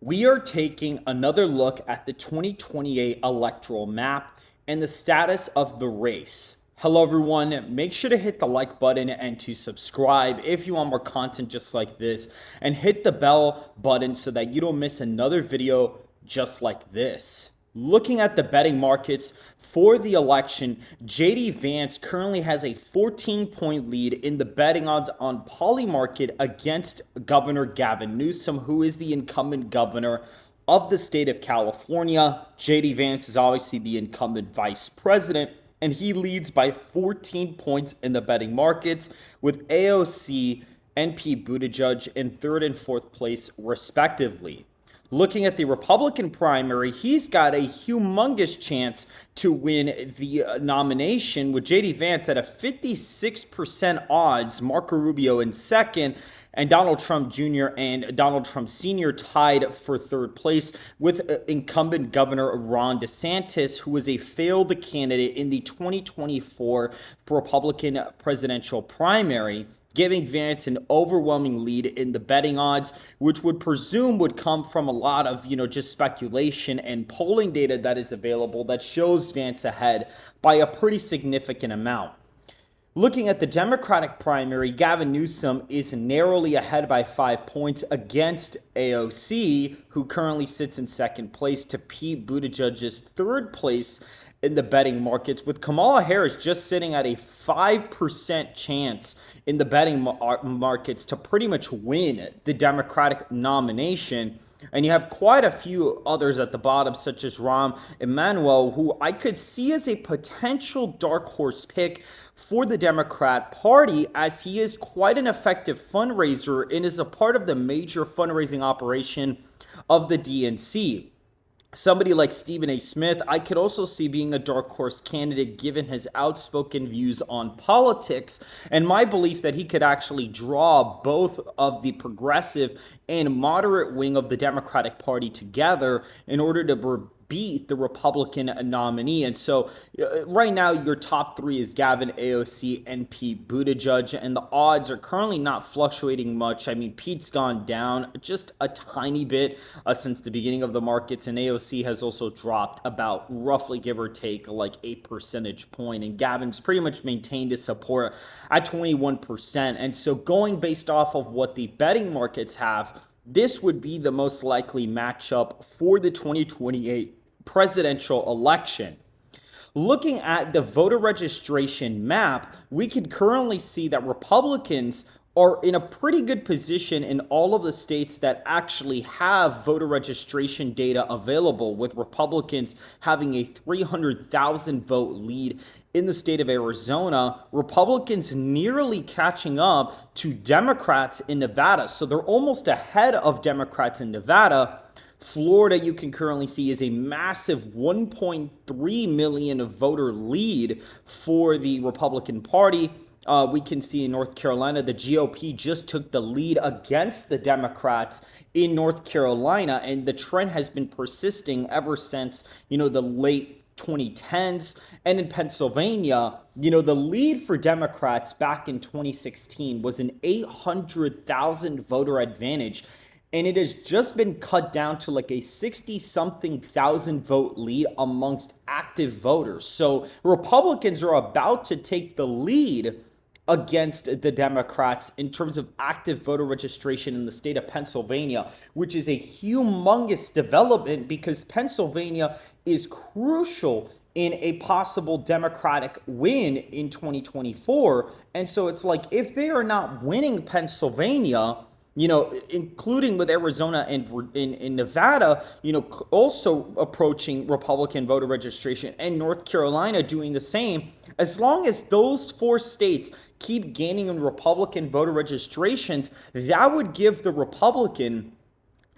We are taking another look at the 2028 electoral map and the status of the race. Hello everyone, make sure to hit the like button and to subscribe if you want more content just like this, and hit the bell button so that you don't miss another video just like this. Looking at the betting markets for the election, JD Vance currently has a 14-point lead in the betting odds on Polymarket against Governor Gavin Newsom, who is the incumbent governor of the state of California. JD Vance is obviously the incumbent vice president, and he leads by 14 points in the betting markets, with AOC and Pete Buttigieg in third and fourth place respectively. Looking at the Republican primary, he's got a humongous chance to win the nomination, with JD Vance at a 56% odds, Marco Rubio in second, and Donald Trump Jr. and Donald Trump Sr. tied for third place, with incumbent Governor Ron DeSantis, who was a failed candidate in the 2024 Republican presidential primary, giving Vance an overwhelming lead in the betting odds, which would presume would come from a lot of, just speculation and polling data that is available that shows Vance ahead by a pretty significant amount. Looking at the Democratic primary, Gavin Newsom is narrowly ahead by 5 points against AOC, who currently sits in second place, to Pete Buttigieg's third place in the betting markets, with Kamala Harris just sitting at a 5% chance in the betting markets to pretty much win the Democratic nomination. And you have quite a few others at the bottom, such as Rahm Emanuel, who I could see as a potential dark horse pick for the Democrat Party, as he is quite an effective fundraiser and is a part of the major fundraising operation of the DNC. Somebody like Stephen A. Smith, I could also see being a dark horse candidate given his outspoken views on politics, and my belief that he could actually draw both of the progressive and moderate wing of the Democratic Party together in order to beat the Republican nominee. And so right now your top three is Gavin, AOC, and Pete Buttigieg, and the odds are currently not fluctuating much. I mean, Pete's gone down just a tiny bit since the beginning of the markets, and AOC has also dropped about roughly, give or take, like 8 percentage point, and Gavin's pretty much maintained his support at 21%. And so going based off of what the betting markets have, this would be the most likely matchup for the 2028 presidential election. Looking at the voter registration map, we can currently see that Republicans are in a pretty good position in all of the states that actually have voter registration data available, with Republicans having a 300,000 vote lead in the state of Arizona, Republicans nearly catching up to Democrats in Nevada. So they're almost ahead of Democrats in Nevada. Florida, you can currently see, is a massive 1.3 million voter lead for the Republican Party. We can see in North Carolina, the GOP just took the lead against the Democrats in North Carolina, and the trend has been persisting ever since, the late 2010s. And in Pennsylvania, the lead for Democrats back in 2016 was an 800,000 voter advantage. And it has just been cut down to like a 60-something thousand vote lead amongst active voters. So Republicans are about to take the lead against the Democrats in terms of active voter registration in the state of Pennsylvania, which is a humongous development because Pennsylvania is crucial in a possible Democratic win in 2024. And so it's like, if they are not winning Pennsylvania, including with Arizona and in Nevada, also approaching Republican voter registration, and North Carolina doing the same, as long as those four states keep gaining in Republican voter registrations, that would give the Republican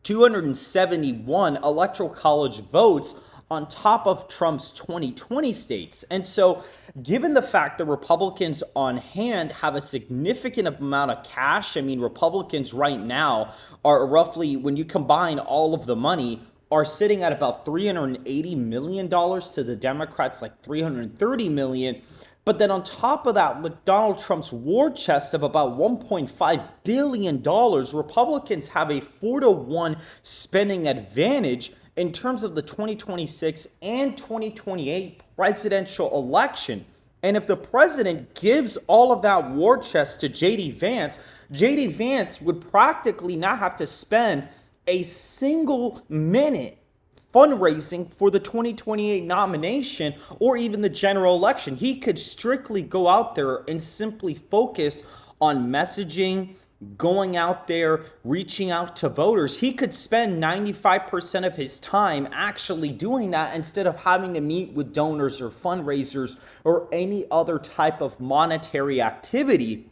271 electoral college votes on top of Trump's 2020 states. And so given the fact that Republicans on hand have a significant amount of cash, I mean, Republicans right now are roughly, when you combine all of the money, are sitting at about $380 million to the Democrats, like $330 million. But then on top of that, with Donald Trump's war chest of about $1.5 billion, Republicans have a 4-to-1 spending advantage in terms of the 2026 and 2028 presidential election. And if the president gives all of that war chest to JD Vance would practically not have to spend a single minute fundraising for the 2028 nomination or even the general election. He could strictly go out there and simply focus on messaging, going out there, reaching out to voters. He could spend 95% of his time actually doing that instead of having to meet with donors or fundraisers or any other type of monetary activity.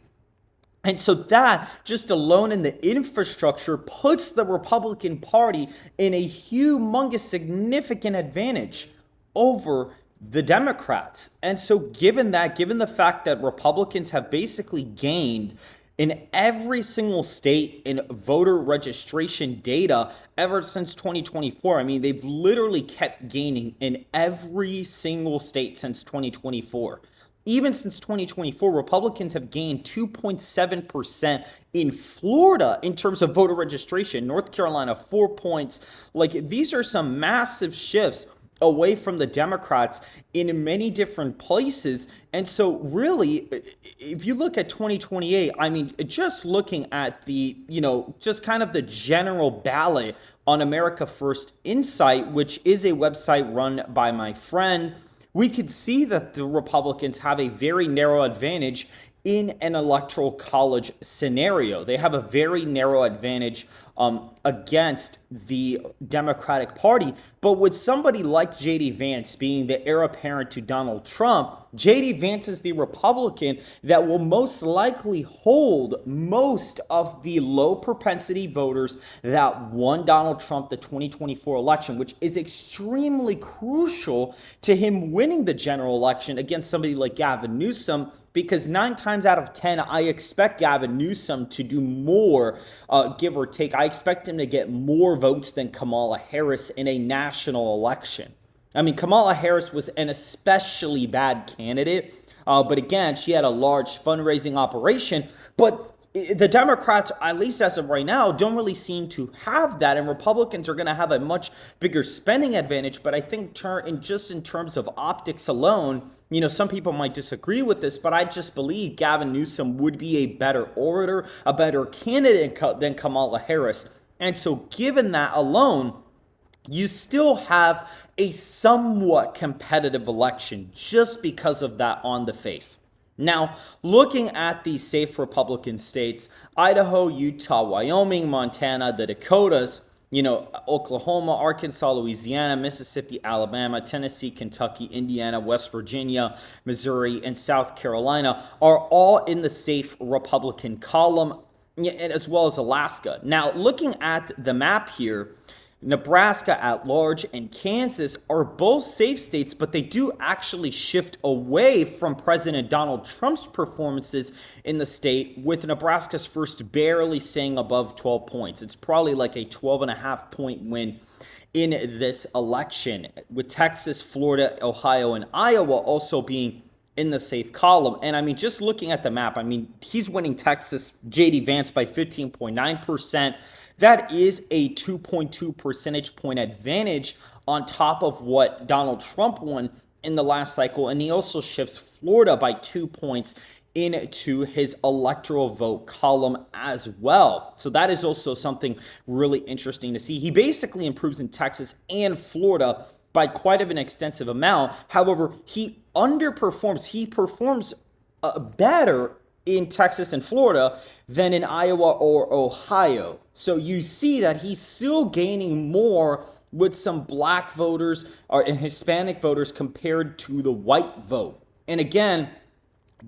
And so that just alone in the infrastructure puts the Republican Party in a humongous, significant advantage over the Democrats. And so given the fact that Republicans have basically gained in every single state in voter registration data ever since 2024, I mean, they've literally kept gaining in every single state since 2024. Even since 2024, Republicans have gained 2.7% in Florida in terms of voter registration. North Carolina, 4 points. Like, these are some massive shifts away from the Democrats in many different places. And so really, if you look at 2028, I mean, just looking at the, just kind of the general ballot on America First Insight, which is a website run by my friend, we could see that the Republicans have a very narrow advantage in an electoral college scenario. They have a very narrow advantage against the Democratic Party. But with somebody like J.D. Vance being the heir apparent to Donald Trump, J.D. Vance is the Republican that will most likely hold most of the low propensity voters that won Donald Trump the 2024 election, which is extremely crucial to him winning the general election against somebody like Gavin Newsom, because 9 times out of 10, I expect Gavin Newsom to do more, give or take. I expect him to get more votes than Kamala Harris in a national election. I mean, Kamala Harris was an especially bad candidate, but again, she had a large fundraising operation. But the Democrats, at least as of right now, don't really seem to have that, and Republicans are going to have a much bigger spending advantage. But I think in terms of optics alone, some people might disagree with this, but I just believe Gavin Newsom would be a better orator, a better candidate than Kamala Harris. And so given that alone, you still have a somewhat competitive election just because of that on the face. Now, looking at the safe Republican states, Idaho, Utah, Wyoming, Montana, the Dakotas, Oklahoma, Arkansas, Louisiana, Mississippi, Alabama, Tennessee, Kentucky, Indiana, West Virginia, Missouri, and South Carolina are all in the safe Republican column, as well as Alaska. Now, looking at the map here, Nebraska at large and Kansas are both safe states, but they do actually shift away from President Donald Trump's performances in the state, with Nebraska's first barely staying above 12 points. It's probably like a 12.5-point win in this election, with Texas, Florida, Ohio, and Iowa also being in the safe column. And I mean, just looking at the map, I mean, he's winning Texas, J.D. Vance, by 15.9%. That is a 2.2 percentage point advantage on top of what Donald Trump won in the last cycle. And he also shifts Florida by 2 points into his electoral vote column as well. So that is also something really interesting to see. He basically improves in Texas and Florida by quite an extensive amount. However, he underperforms. He performs better in Texas and Florida than in Iowa or Ohio. So you see that he's still gaining more with some black voters and Hispanic voters compared to the white vote. And again,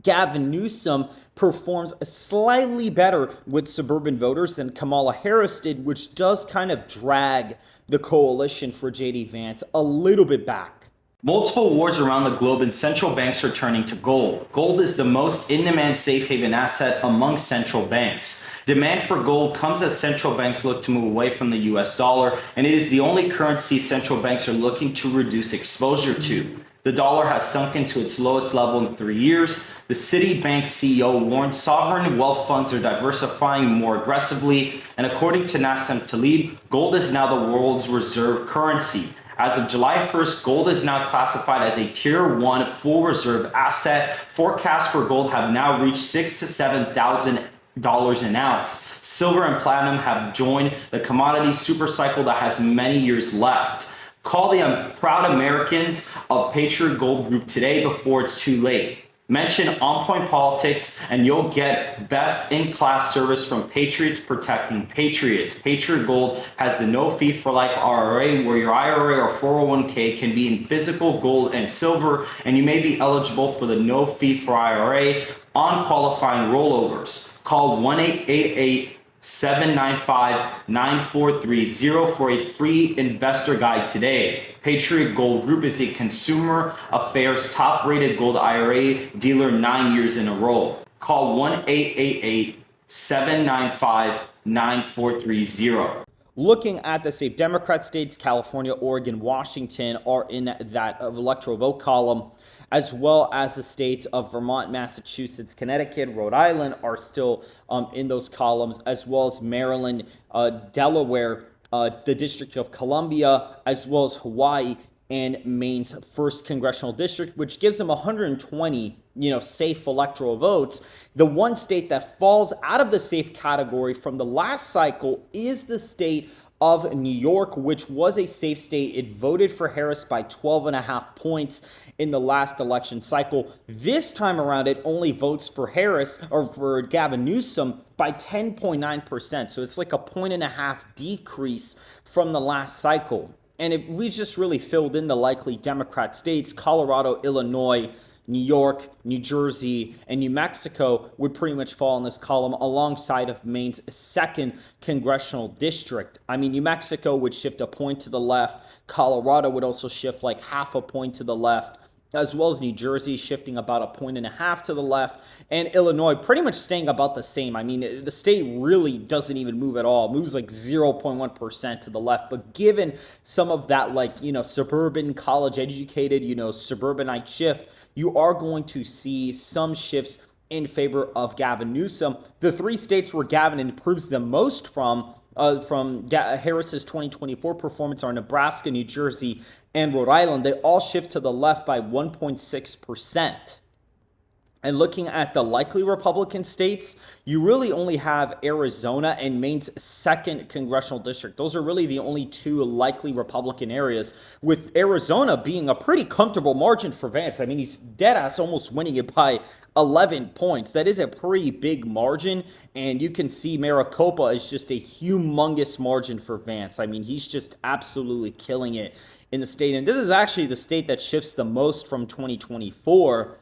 Gavin Newsom performs slightly better with suburban voters than Kamala Harris did, which does kind of drag the coalition for J.D. Vance a little bit back. Multiple wars around the globe and central banks are turning to gold. Gold is the most in-demand safe haven asset among central banks. Demand for gold comes as central banks look to move away from the US dollar, and it is the only currency central banks are looking to reduce exposure to. The dollar has sunken to its lowest level in 3 years. The Citibank CEO warned sovereign wealth funds are diversifying more aggressively. And according to Nassim Taleb, gold is now the world's reserve currency. As of July 1st, gold is now classified as a Tier 1 full reserve asset. Forecasts for gold have now reached $6,000 to $7,000 an ounce. Silver and platinum have joined the commodity supercycle that has many years left. Call the proud Americans of Patriot Gold Group today before it's too late. Mention On Point Politics and you'll get best-in-class service from Patriots protecting Patriots. Patriot Gold has the no-fee-for-life IRA where your IRA or 401k can be in physical gold and silver, and you may be eligible for the no-fee-for-IRA on qualifying rollovers. Call 1-888-795-9430 for a free investor guide today. Patriot Gold Group is a Consumer Affairs top-rated gold IRA dealer 9 years in a row. Call 1-888-795-9430. Looking at the safe Democrat states, California, Oregon, Washington are in that electoral vote column, as well as the states of Vermont, Massachusetts, Connecticut, Rhode Island are still in those columns, as well as Maryland, Delaware, the District of Columbia, as well as Hawaii and Maine's 1st Congressional District, which gives them 120, safe electoral votes. The one state that falls out of the safe category from the last cycle is the state of New York, which was a safe state. It voted for Harris by 12.5 points in the last election cycle. This time around, it only votes for Harris or for Gavin Newsom by 10.9%. So it's like a 1.5 decrease from the last cycle. And if we just really filled in the likely Democrat states, Colorado, Illinois, New York, New Jersey, and New Mexico would pretty much fall in this column alongside of Maine's 2nd congressional district. I mean, New Mexico would shift a point to the left. Colorado would also shift like half a point to the left, as well as New Jersey shifting about 1.5 to the left, and Illinois pretty much staying about the same. I mean, the state really doesn't even move at all. It moves like 0.1% to the left, but given some of that suburban, college-educated, suburbanite shift, you are going to see some shifts in favor of Gavin Newsom. The 3 states where Gavin improves the most from Harris's 2024 performance are Nebraska, New Jersey, and Rhode Island. They all shift to the left by 1.6%. And looking at the likely Republican states, you really only have Arizona and Maine's 2nd congressional district. Those are really the only 2 likely Republican areas, with Arizona being a pretty comfortable margin for Vance. I mean, he's dead-ass almost winning it by 11 points. That is a pretty big margin, and you can see Maricopa is just a humongous margin for Vance. I mean, he's just absolutely killing it in the state. And this is actually the state that shifts the most from 2024.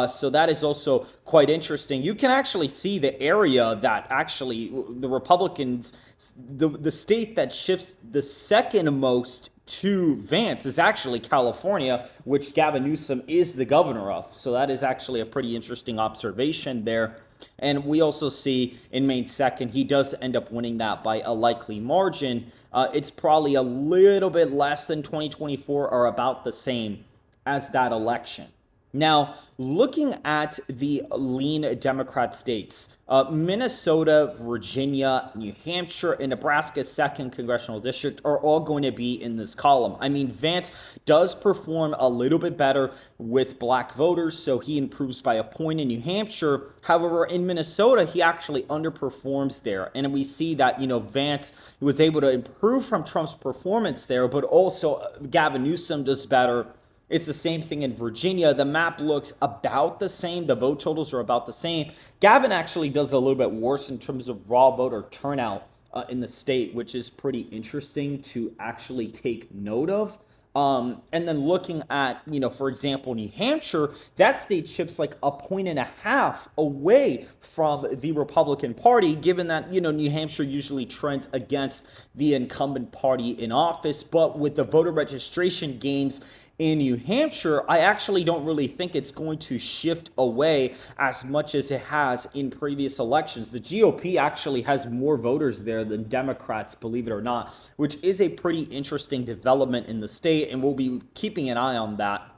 So that is also quite interesting. You can actually see the area that actually the Republicans, the state that shifts the second most to Vance is actually California, which Gavin Newsom is the governor of. So that is actually a pretty interesting observation there. And we also see in Maine's 2nd, he does end up winning that by a likely margin. It's probably a little bit less than 2024 or about the same as that election. Now, looking at the lean Democrat states, Minnesota, Virginia, New Hampshire, and Nebraska's 2nd congressional district are all going to be in this column. I mean, Vance does perform a little bit better with black voters, so he improves by a point in New Hampshire. However, in Minnesota, he actually underperforms there. And we see that, Vance was able to improve from Trump's performance there, but also Gavin Newsom does better. It's the same thing in Virginia. The map looks about the same. The vote totals are about the same. Gavin actually does a little bit worse in terms of raw voter turnout in the state, which is pretty interesting to actually take note of. And then looking at, for example, New Hampshire, that state shifts like 1.5 points away from the Republican Party, given that, New Hampshire usually trends against the incumbent party in office. But with the voter registration gains in New Hampshire, I actually don't really think it's going to shift away as much as it has in previous elections. The GOP actually has more voters there than Democrats, believe it or not, which is a pretty interesting development in the state, and we'll be keeping an eye on that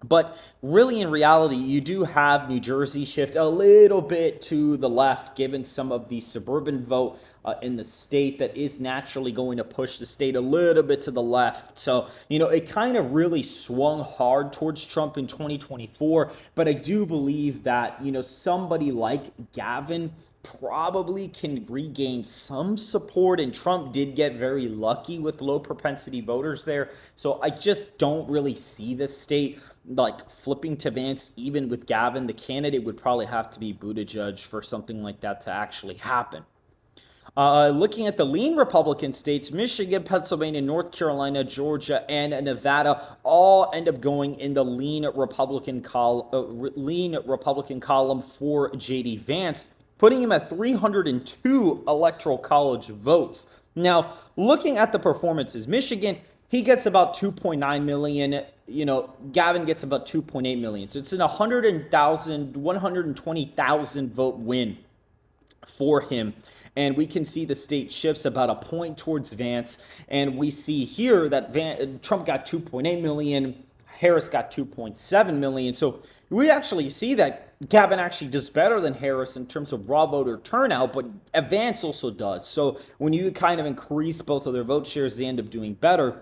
But really, in reality, you do have New Jersey shift a little bit to the left, given some of the suburban vote in the state that is naturally going to push the state a little bit to the left. So, it kind of really swung hard towards Trump in 2024. But I do believe that, somebody like Gavin probably can regain some support, and Trump did get very lucky with low propensity voters there. So I just don't really see this state like flipping to Vance. Even with Gavin, the candidate would probably have to be Buttigieg for something like that to actually happen. Looking at the lean Republican states, Michigan, Pennsylvania, North Carolina, Georgia, and Nevada all end up going in the lean Republican column for J.D. Vance, putting him at 302 electoral college votes. Now, looking at the performances, Michigan, he gets about 2.9 million. Gavin gets about 2.8 million. So it's an 120,000 vote win for him. And we can see the state shifts about a point towards Vance. And we see here that Trump got 2.8 million, Harris got 2.7 million. So we actually see that Gavin actually does better than Harris in terms of raw voter turnout, but Vance also does. So when you kind of increase both of their vote shares, they end up doing better.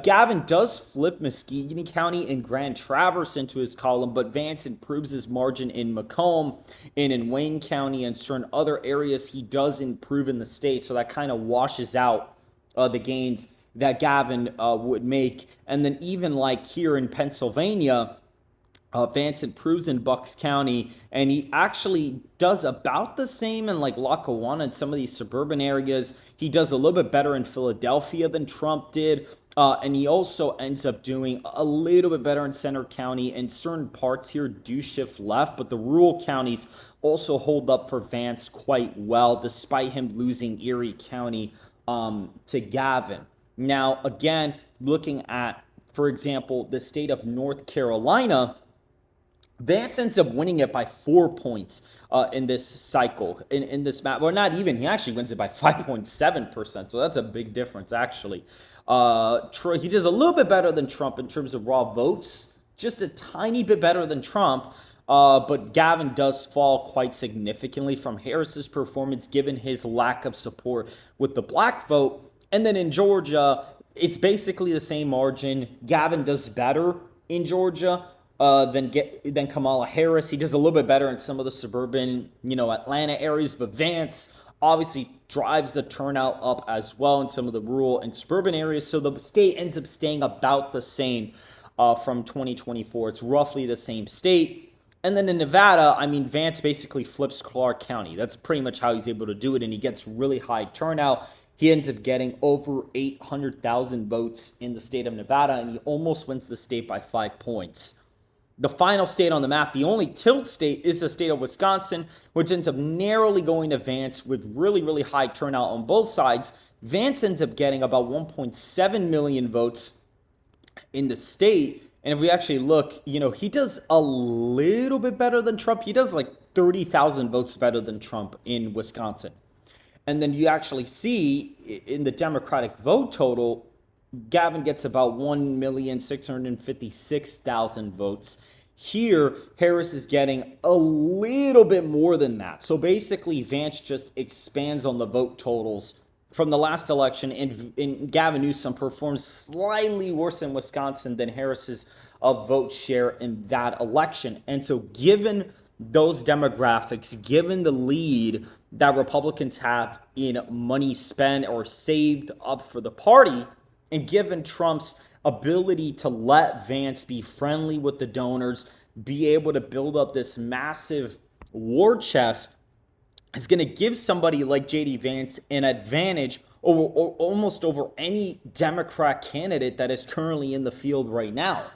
Gavin does flip Muskegon County and Grand Traverse into his column, but Vance improves his margin in Macomb and in Wayne County and certain other areas. He does improve in the state, so that kind of washes out the gains that Gavin would make. And then even like here in Pennsylvania, Vance improves in Bucks County, and he actually does about the same in like Lackawanna and some of these suburban areas. He does a little bit better in Philadelphia than Trump did. And he also ends up doing a little bit better in Center County, and certain parts here do shift left, but the rural counties also hold up for Vance quite well, despite him losing Erie County to Gavin. Now, again, looking at, for example, the state of North Carolina, Vance ends up winning it by 4 points in this cycle, in this map. Well, not even. He actually wins it by 5.7%, so that's a big difference, actually. He does a little bit better than Trump in terms of raw votes, just a tiny bit better than Trump, but Gavin does fall quite significantly from Harris's performance, given his lack of support with the black vote. And then in Georgia, it's basically the same margin. Gavin does better in Georgia than Kamala Harris. He does a little bit better in some of the suburban, Atlanta areas, but Vance obviously drives the turnout up as well in some of the rural and suburban areas. So the state ends up staying about the same from 2024. It's roughly the same state. And then in Nevada, Vance basically flips Clark County. That's pretty much how he's able to do it, and he gets really high turnout. He ends up getting over 800,000 votes in the state of Nevada, and he almost wins the state by 5 points. The final state on the map, the only tilt state, is the state of Wisconsin, which ends up narrowly going to Vance with really, really high turnout on both sides. Vance ends up getting about 1.7 million votes in the state. And if we actually look, he does a little bit better than Trump. He does like 30,000 votes better than Trump in Wisconsin. And then you actually see in the Democratic vote total, Gavin gets about 1,656,000 votes. Here, Harris is getting a little bit more than that. So basically, Vance just expands on the vote totals from the last election, and Gavin Newsom performs slightly worse in Wisconsin than Harris's vote share in that election. And so given those demographics, given the lead that Republicans have in money spent or saved up for the party, and given Trump's ability to let Vance be friendly with the donors, be able to build up this massive war chest, is going to give somebody like J.D. Vance an advantage almost over any Democrat candidate that is currently in the field right now.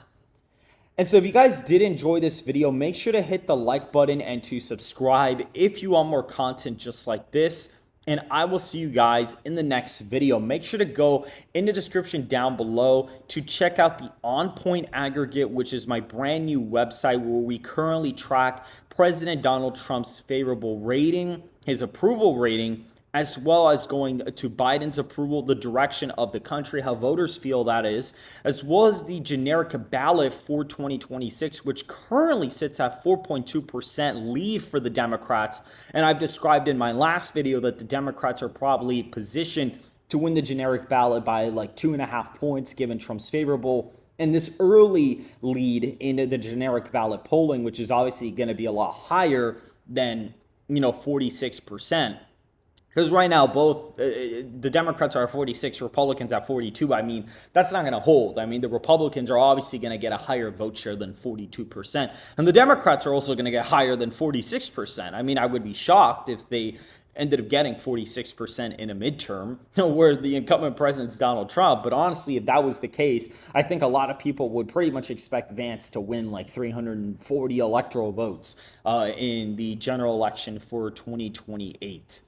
And so if you guys did enjoy this video, make sure to hit the like button and to subscribe if you want more content just like this. And I will see you guys in the next video. Make sure to go in the description down below to check out the On Point Aggregate, which is my brand new website where we currently track President Donald Trump's favorable rating, his approval rating, as well as going to Biden's approval, the direction of the country, how voters feel that is, as well as the generic ballot for 2026, which currently sits at 4.2% lead for the Democrats. And I've described in my last video that the Democrats are probably positioned to win the generic ballot by like 2.5 points, given Trump's favorable. And this early lead into the generic ballot polling, which is obviously going to be a lot higher than, 46%. Because right now, both the Democrats are at 46, Republicans at 42. I mean, that's not going to hold. I mean, the Republicans are obviously going to get a higher vote share than 42%. And the Democrats are also going to get higher than 46%. I mean, I would be shocked if they ended up getting 46% in a midterm, where the incumbent president's Donald Trump. But honestly, if that was the case, I think a lot of people would pretty much expect Vance to win like 340 electoral votes in the general election for 2028.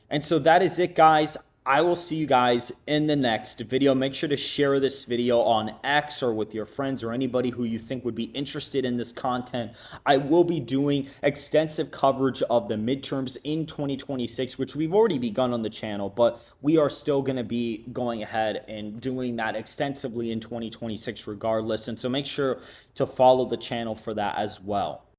And so that is it, guys. I will see you guys in the next video. Make sure to share this video on X or with your friends or anybody who you think would be interested in this content. I will be doing extensive coverage of the midterms in 2026, which we've already begun on the channel, but we are still going to be going ahead and doing that extensively in 2026 regardless. And so make sure to follow the channel for that as well.